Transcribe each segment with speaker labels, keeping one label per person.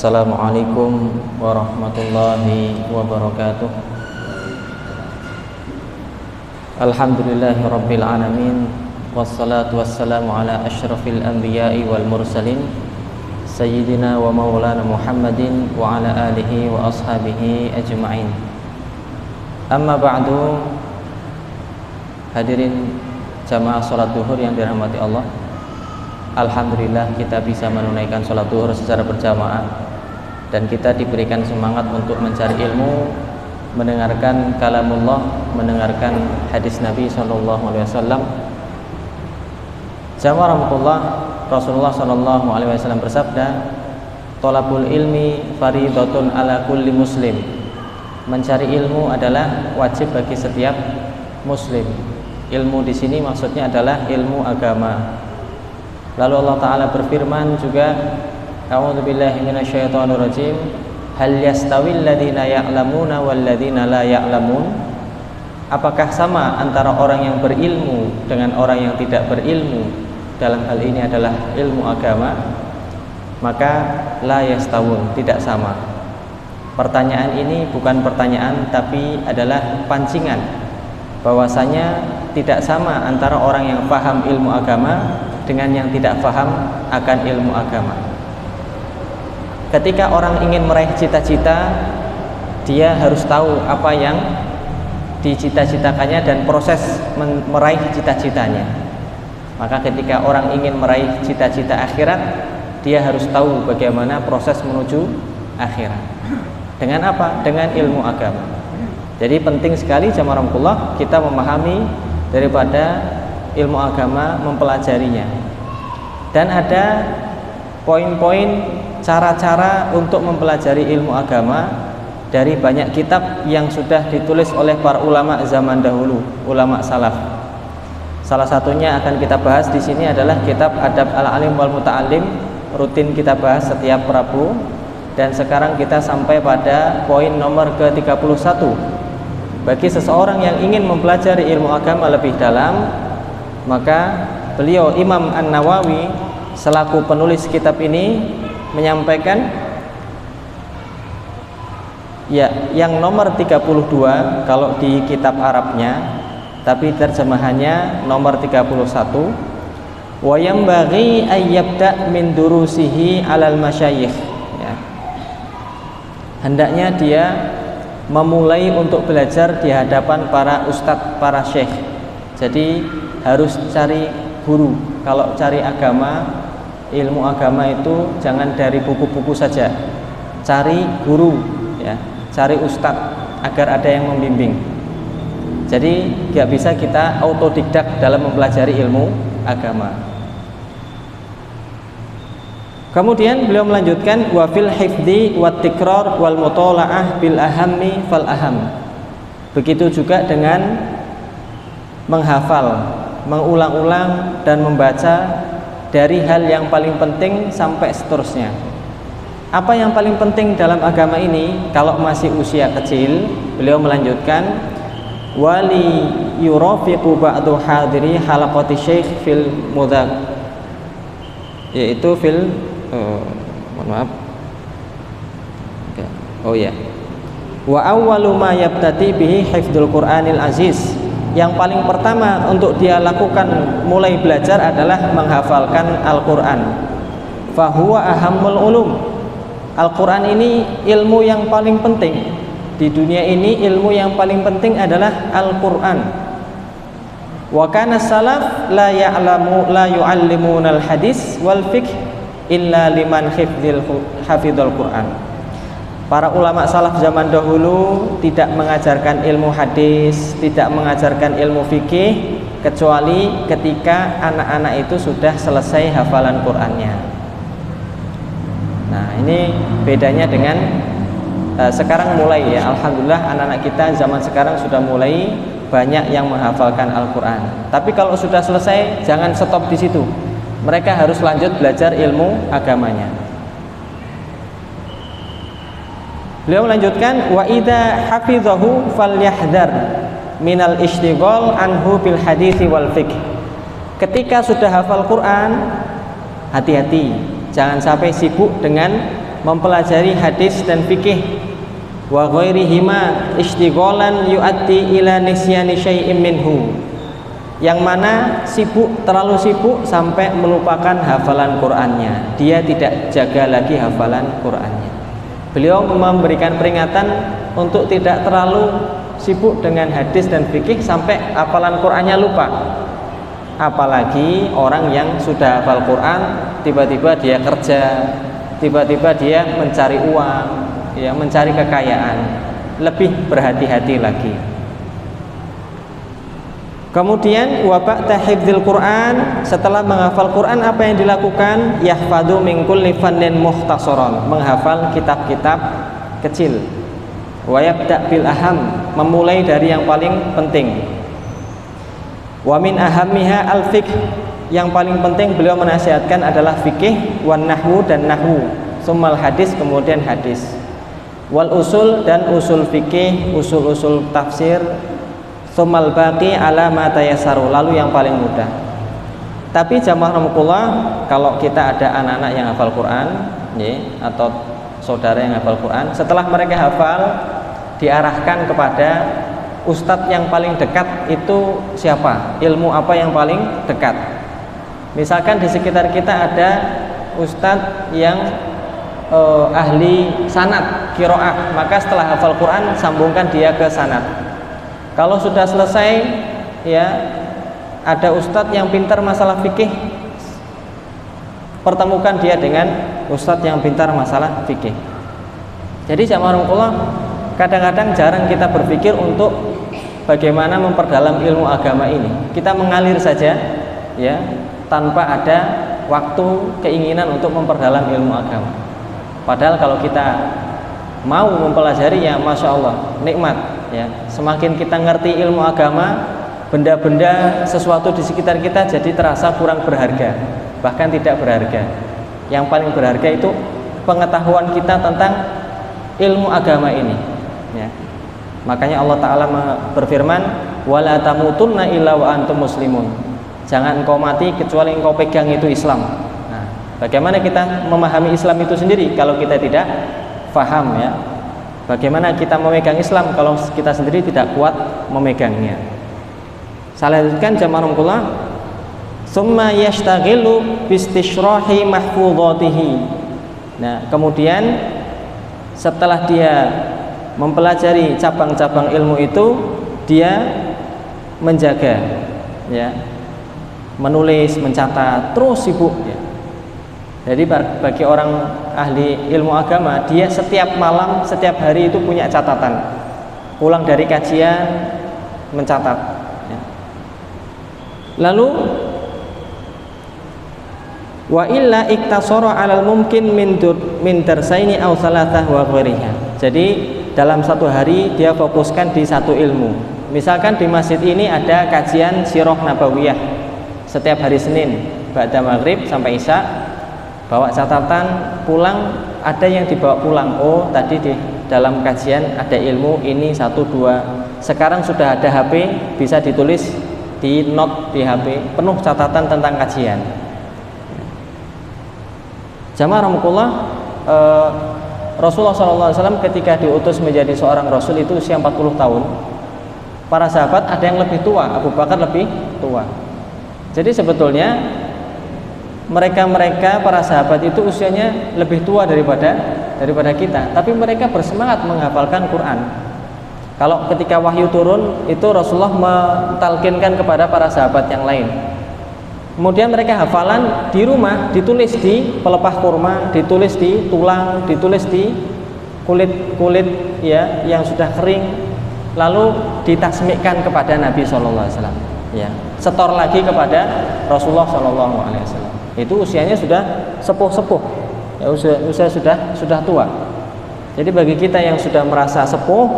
Speaker 1: Assalamualaikum warahmatullahi wabarakatuh. Alhamdulillahirabbil alamin, wassalatu wassalamu ala asyrafil anbiya'i wal mursalin sayyidina wa maulana Muhammadin wa ala alihi wa ashabihi ajma'in. Amma ba'du. Hadirin jamaah salat duhur yang dirahmati Allah, alhamdulillah kita bisa menunaikan salat duhur secara berjamaah dan kita diberikan semangat untuk mencari ilmu, mendengarkan kalamullah, mendengarkan hadis Nabi SAW. Jamaah rahmatullah, Rasulullah SAW bersabda, "Thalabul ilmi faridatun ala kulli muslim." Mencari ilmu adalah wajib bagi setiap muslim. Ilmu di sini maksudnya adalah ilmu agama. Lalu Allah Ta'ala berfirman juga, A'udzubillahi minasyaitonirrajim, hal yastawil ladzina ya'lamuna wal ladzina la ya'lamun. Apakah sama antara orang yang berilmu dengan orang yang tidak berilmu? Dalam hal ini adalah ilmu agama. Maka la yastawun, tidak sama. Pertanyaan ini bukan pertanyaan, tapi adalah pancingan bahwasanya tidak sama antara orang yang paham ilmu agama dengan yang tidak paham akan ilmu agama. Ketika orang ingin meraih cita-cita, dia harus tahu apa yang dicita-citakannya dan proses meraih cita-citanya. Maka ketika orang ingin meraih cita-cita akhirat, dia harus tahu bagaimana proses menuju akhirat. Dengan apa? Dengan ilmu agama. Jadi penting sekali jamaah rahmatullah kita memahami daripada ilmu agama, mempelajarinya. Dan ada poin-poin cara-cara untuk mempelajari ilmu agama dari banyak kitab yang sudah ditulis oleh para ulama zaman dahulu, ulama salaf. Salah satunya akan kita bahas di sini adalah kitab Adab al-Alim wal Muta'allim, rutin kita bahas setiap Rabu. Dan sekarang kita sampai pada poin nomor ke-31. Bagi seseorang yang ingin mempelajari ilmu agama lebih dalam, maka beliau Imam An-Nawawi selaku penulis kitab ini menyampaikan ya, yang nomor 32 kalau di kitab Arabnya, tapi terjemahannya nomor 31. Wa yambaghi ay yabda' min durusihi 'alal masyayikh. Ya. Hendaknya dia memulai untuk belajar di hadapan para ustadz, para syekh. Jadi harus cari guru. Kalau cari agama, ilmu agama itu jangan dari buku-buku saja. Cari guru, ya, cari ustadz agar ada yang membimbing. Jadi nggak bisa kita autodidak dalam mempelajari ilmu agama. Kemudian beliau melanjutkan wa fil hifdzi wat tikrar wal mutalaah bil ahammi fal aham. Begitu juga dengan menghafal, mengulang-ulang dan membaca dari hal yang paling penting sampai seterusnya. Apa yang paling penting dalam agama ini kalau masih usia kecil? Beliau melanjutkan wali yurafiqu ba'du hadiri halaqati syekh fil mudhak, yaitu fil mohon maaf. Oh ya. Wa awwalu ma yabtati bihi hifdzul Qur'anil Aziz. Yang paling pertama untuk dia lakukan mulai belajar adalah menghafalkan Al-Qur'an. Fa huwa ahammul ulum. Al-Qur'an ini ilmu yang paling penting. Di dunia ini ilmu yang paling penting adalah Al-Qur'an. Wa kana salaf la yu'allimuna al-hadis wal fiqh illa liman hafidhul Qur'an. Para ulama salaf zaman dahulu tidak mengajarkan ilmu hadis, tidak mengajarkan ilmu fikih kecuali ketika anak-anak itu sudah selesai hafalan Qur'annya. Nah, ini bedanya dengan sekarang mulai ya, alhamdulillah anak-anak kita zaman sekarang sudah mulai banyak yang menghafalkan Al-Qur'an. Tapi kalau sudah selesai jangan stop di situ. Mereka harus lanjut belajar ilmu agamanya. Beliau melanjutkan wa idza hafizahu falyahdhar minal ishtighal anhu bil hadits wal fiqh. Ketika sudah hafal Quran, hati-hati, jangan sampai sibuk dengan mempelajari hadis dan fikih, wa ghairihima istighalan yuaddi ila nisyani syai'in minhu, yang mana terlalu sibuk sampai melupakan hafalan Qur'annya, dia tidak jaga lagi hafalan Qur'annya. Beliau memberikan peringatan untuk tidak terlalu sibuk dengan hadis dan fikih sampai hafalan Qur'annya lupa. Apalagi orang yang sudah hafal Qur'an, tiba-tiba dia kerja, tiba-tiba dia mencari uang, ya, mencari kekayaan, lebih berhati-hati lagi. Kemudian wa ba'da hifdzil Qur'an, setelah menghafal Qur'an apa yang dilakukan? Yahfadzu min kulli fannin mukhtasaran, menghafal kitab-kitab kecil. Wa yabda' bil aham, memulai dari yang paling penting. Wa min ahammiha al-fiqh, yang paling penting beliau menasihatkan adalah fikih, wan nahwu dan nahwu, summal hadis, kemudian hadis, wal usul dan usul fikih, usul-usul tafsir, summal baqi ala ma tayassaru, lalu yang paling mudah. Tapi jamaah rahmatullah, kalau kita ada anak-anak yang hafal Quran, ya, atau saudara yang hafal Quran, setelah mereka hafal diarahkan kepada ustadz yang paling dekat itu siapa, ilmu apa yang paling dekat. Misalkan di sekitar kita ada ustadz yang ahli sanad qiraah, maka setelah hafal Quran sambungkan dia ke sanad. Kalau sudah selesai, ya, ada ustadz yang pintar masalah fikih, pertemukan dia dengan ustadz yang pintar masalah fikih. Jadi jamaah rahmatullah, kadang-kadang jarang kita berpikir untuk bagaimana memperdalam ilmu agama ini. Kita mengalir saja, ya, tanpa ada waktu keinginan untuk memperdalam ilmu agama. Padahal kalau kita mau mempelajari, ya masya Allah, nikmat, ya. Semakin kita ngerti ilmu agama, benda-benda sesuatu di sekitar kita jadi terasa kurang berharga, bahkan tidak berharga. Yang paling berharga itu pengetahuan kita tentang ilmu agama ini, ya. Makanya Allah Ta'ala berfirman, wala tamutunna illa wa antum muslimun, jangan engkau mati kecuali engkau pegang itu Islam. Nah, bagaimana kita memahami Islam itu sendiri kalau kita tidak faham, ya? Bagaimana kita memegang Islam kalau kita sendiri tidak kuat memegangnya? Saya lanjutkan jamaah rahmatullah. Summa yashtaghilu bistishrahi mahfudhatihi. Nah, kemudian setelah dia mempelajari cabang-cabang ilmu itu, dia menjaga, ya, menulis, mencatat, terus sibuk, ya. Jadi bagi orang ahli ilmu agama, dia setiap malam, setiap hari itu punya catatan, pulang dari kajian mencatat, ya. Lalu wa illa iktasara 'alal mumkin min darsaini aw thalathah wa ghairiha. Jadi dalam satu hari dia fokuskan di satu ilmu. Misalkan di masjid ini ada kajian sirah nabawiyah setiap hari Senin ba'da maghrib sampai isya, bawa catatan, pulang ada yang dibawa pulang. Oh, tadi di dalam kajian ada ilmu ini 1, 2. Sekarang sudah ada HP, bisa ditulis di note di HP, penuh catatan tentang kajian. Jamaah rahmatullah, Rasulullah SAW ketika diutus menjadi seorang Rasul itu usia 40 tahun. Para sahabat ada yang lebih tua, Abu Bakar lebih tua. Jadi sebetulnya mereka para sahabat itu usianya lebih tua daripada kita, tapi mereka bersemangat menghafalkan Quran. Kalau ketika wahyu turun itu Rasulullah mentalkinkan kepada para sahabat yang lain. Kemudian mereka hafalan di rumah, ditulis di pelepah kurma, ditulis di tulang, ditulis di kulit, ya, yang sudah kering, lalu ditasmikkan kepada Nabi SAW, ya, setor lagi kepada Rasulullah SAW. Itu usianya sudah sepuh-sepuh, ya, usia sudah tua. Jadi bagi kita yang sudah merasa sepuh,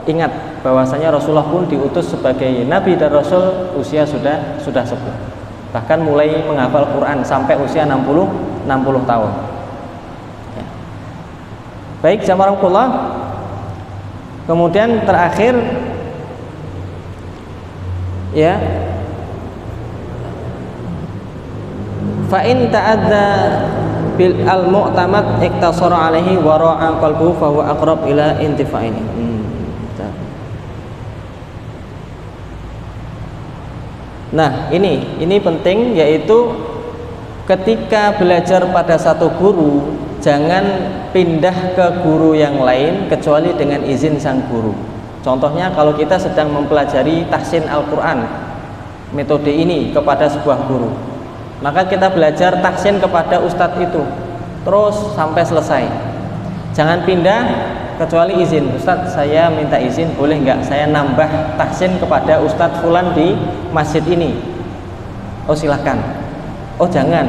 Speaker 1: ingat bahwasanya Rasulullah pun diutus sebagai Nabi dan Rasul usia sudah sepuh. Bahkan mulai menghafal Quran sampai usia 60 tahun, ya. Baik jamaah rahmatullah. Kemudian terakhir, ya, fa in ta'adza bil al-mu'tamad iktasara alaihi wa ra'a qalbuhu fa huwa aqrab ila intifa'ini. Nah, ini penting, yaitu ketika belajar pada satu guru jangan pindah ke guru yang lain kecuali dengan izin sang guru. Contohnya kalau kita sedang mempelajari tahsin Al-Quran, metode ini kepada sebuah guru, maka kita belajar tahsin kepada ustadz itu terus sampai selesai. Jangan pindah kecuali izin. Ustadz, saya minta izin, boleh nggak saya nambah tahsin kepada ustadz fulan di masjid ini? Oh silahkan. Oh jangan.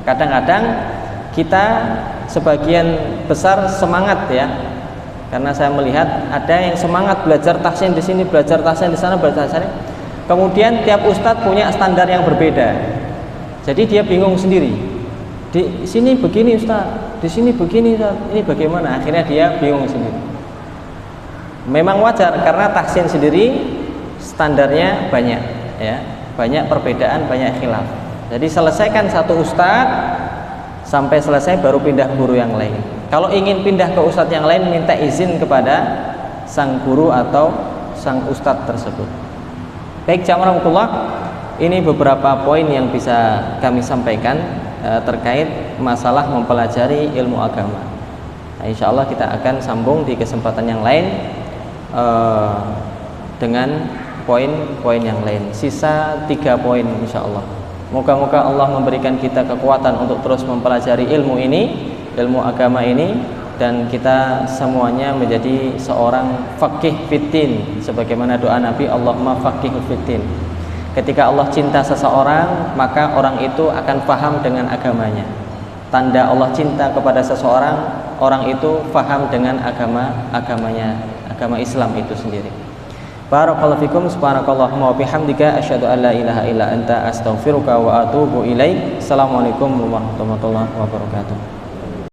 Speaker 1: Kadang-kadang kita sebagian besar semangat ya, karena saya melihat ada yang semangat belajar tahsin di sini, belajar tahsin di sana, belajar tahsin. Kemudian tiap ustadz punya standar yang berbeda. Jadi dia bingung sendiri. Di sini begini ustadz, di sini begini ustadz, ini bagaimana? Akhirnya dia bingung sendiri. Memang wajar karena tahsin sendiri standarnya banyak ya, banyak perbedaan, banyak khilaf. Jadi selesaikan satu ustadz sampai selesai baru pindah guru yang lain. Kalau ingin pindah ke ustadz yang lain, minta izin kepada sang guru atau sang ustadz tersebut. Baik, jazakumullah. Ini beberapa poin yang bisa kami sampaikan terkait masalah mempelajari ilmu agama. Nah, insya Allah kita akan sambung di kesempatan yang lain dengan poin-poin yang lain. Sisa 3 poin insya Allah. Moga-moga Allah memberikan kita kekuatan untuk terus mempelajari ilmu ini, ilmu agama ini, dan kita semuanya menjadi seorang faqih fiddin, sebagaimana doa Nabi, Allahumma faqihu fiddin. Ketika Allah cinta seseorang, maka orang itu akan paham dengan agamanya. Tanda Allah cinta kepada seseorang, orang itu paham dengan agamanya, agama Islam itu sendiri. Barakallahu fikum, subhanakallahumma wa bihamdika, asyhadu an la ilaha illa anta, astaghfiruka wa atubu ilaik. Assalamualaikum warahmatullahi wabarakatuh.